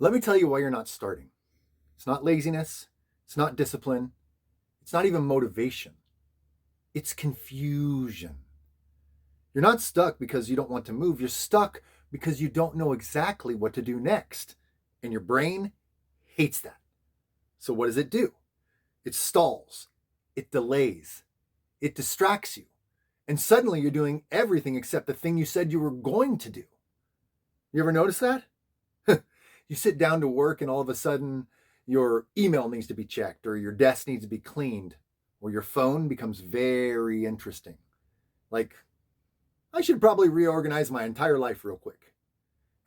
Let me tell you why you're not starting. It's not laziness. It's not discipline. It's not even motivation. It's confusion. You're not stuck because you don't want to move. You're stuck because you don't know exactly what to do next. And your brain hates that. So what does it do? It stalls. It delays. It distracts you. And suddenly you're doing everything except the thing you said you were going to do. You ever notice that? You sit down to work and all of a sudden your email needs to be checked, or your desk needs to be cleaned, or your phone becomes very interesting. Like, I should probably reorganize my entire life real quick.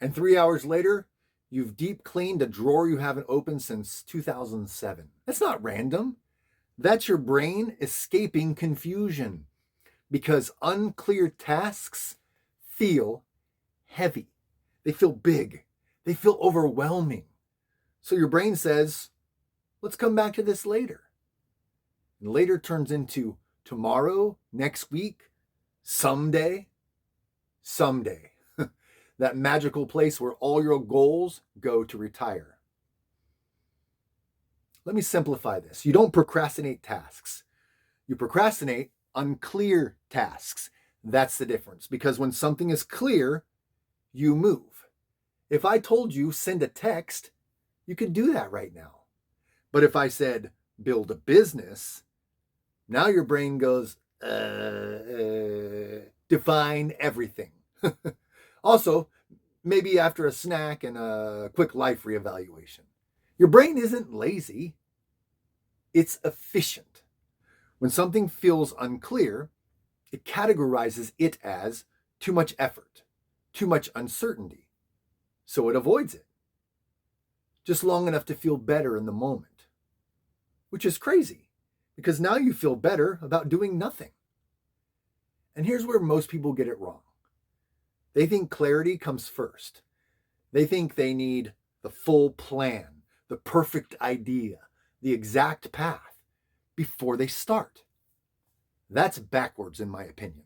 And 3 hours later, you've deep cleaned a drawer you haven't opened since 2007. That's not random. That's your brain escaping confusion, because unclear tasks feel heavy. They feel big. They feel overwhelming. So your brain says, let's come back to this later. And later turns into tomorrow, next week, someday. That magical place where all your goals go to retire. Let me simplify this. You don't procrastinate tasks. You procrastinate unclear tasks. That's the difference. Because when something is clear, you move. If I told you send a text, you could do that right now. But if I said build a business, now your brain goes, define everything. Also, maybe after a snack and a quick life reevaluation. Your brain isn't lazy. It's efficient. When something feels unclear, it categorizes it as too much effort, too much uncertainty. So it avoids it. Just long enough to feel better in the moment. Which is crazy, because now you feel better about doing nothing. And here's where most people get it wrong. They think clarity comes first. They think they need the full plan, the perfect idea, the exact path before they start. That's backwards, in my opinion.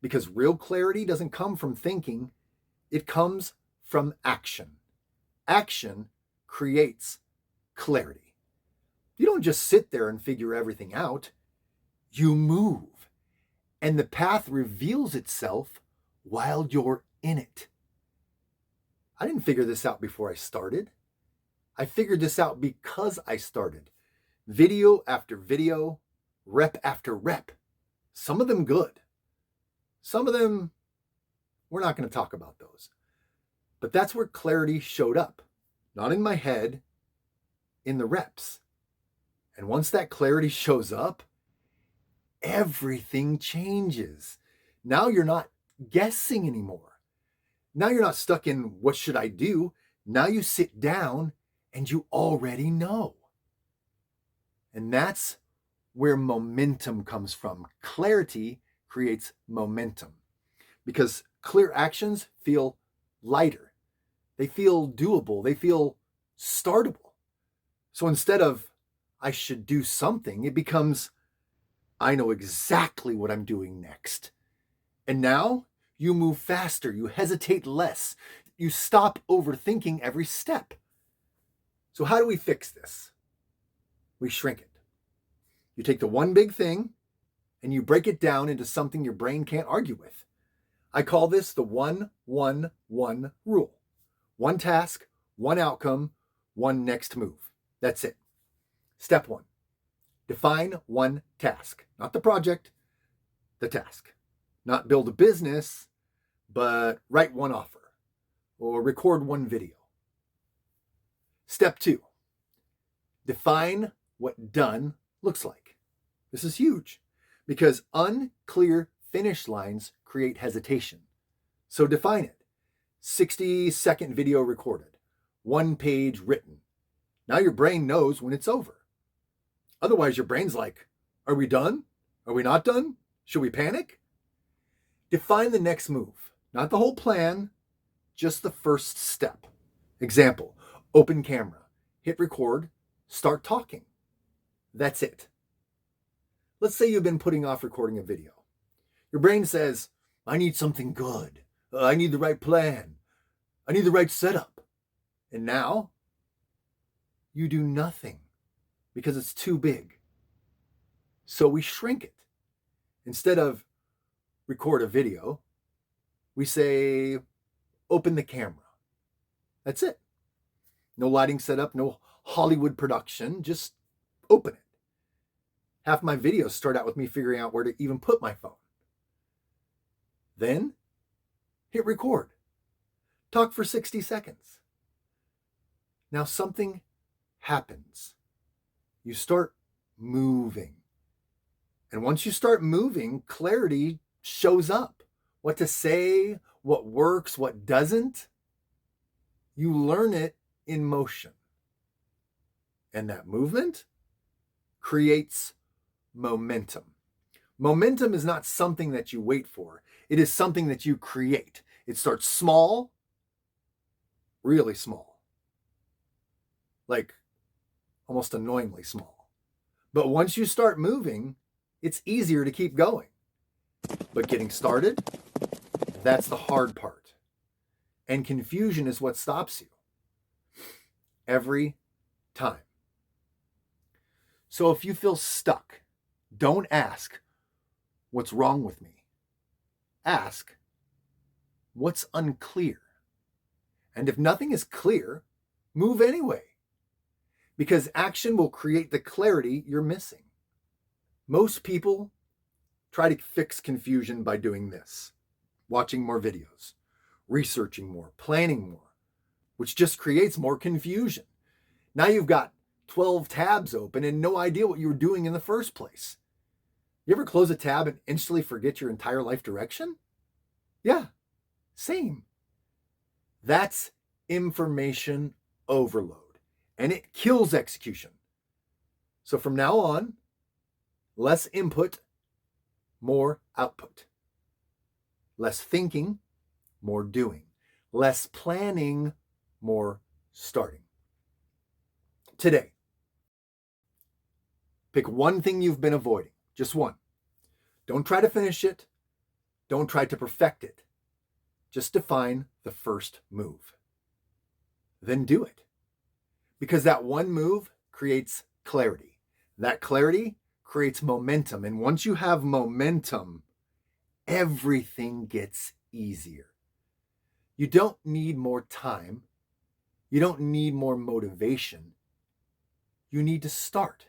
Because real clarity doesn't come from thinking, it comes from action. Action creates clarity. You don't just sit there and figure everything out. You move. And the path reveals itself while you're in it. I didn't figure this out before I started. I figured this out because I started. Video after video, rep after rep. Some of them good. Some of them, we're not going to talk about those. But that's where clarity showed up. Not in my head, in the reps. And once that clarity shows up, everything changes. Now you're not guessing anymore. Now you're not stuck in what should I do? Now you sit down and you already know. And that's where momentum comes from. Clarity creates momentum because clear actions feel lighter. They feel doable. They feel startable. So instead of I should do something, it becomes I know exactly what I'm doing next. And now you move faster. You hesitate less. You stop overthinking every step. So how do we fix this? We shrink it. You take the one big thing and you break it down into something your brain can't argue with. I call this the 1-1-1 rule. One task, one outcome, one next move. That's it. Step 1. Define one task. Not the project, the task. Not build a business, but write one offer or record one video. Step 2. Define what done looks like. This is huge because unclear finish lines create hesitation. So define it. 60-second video recorded, 1 page written. Now your brain knows when it's over. Otherwise, your brain's like, are we done? Are we not done? Should we panic? Define the next move, not the whole plan, just the first step. Example, open camera, hit record, start talking. That's it. Let's say you've been putting off recording a video. Your brain says, I need something good. I need the right plan. I need the right setup. And now you do nothing because it's too big. So we shrink it. Instead of record a video, we say, open the camera. That's it. No lighting setup, no Hollywood production, just open it. Half my videos start out with me figuring out where to even put my phone. Then hit record. Talk for 60 seconds. Now something happens. You start moving. And once you start moving, clarity shows up. What to say, what works, what doesn't. You learn it in motion. And that movement creates momentum. Momentum is not something that you wait for. It is something that you create. It starts small, really small. Like almost annoyingly small. But once you start moving, it's easier to keep going. But getting started, that's the hard part. And confusion is what stops you. Every time. So if you feel stuck, don't ask, what's wrong with me? Ask, what's unclear? And if nothing is clear, move anyway. Because action will create the clarity you're missing. Most people try to fix confusion by doing this: watching more videos, researching more, planning more, which just creates more confusion. Now you've got 12 tabs open and no idea what you were doing in the first place. You ever close a tab and instantly forget your entire life direction? Yeah, same. That's information overload, and it kills execution. So from now on, less input, more output. Less thinking, more doing. Less planning, more starting. Today, pick one thing you've been avoiding, just one. Don't try to finish it. Don't try to perfect it. Just define the first move. Then do it. Because that one move creates clarity. That clarity creates momentum. And once you have momentum, everything gets easier. You don't need more time. You don't need more motivation. You need to start.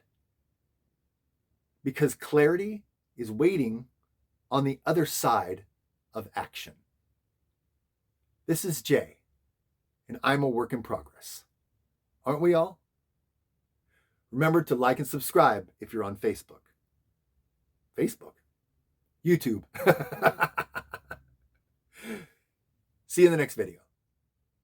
Because clarity is waiting on the other side of action. This is Jay, and I'm a work in progress. Aren't we all? Remember to like and subscribe if you're on Facebook. YouTube. See you in the next video.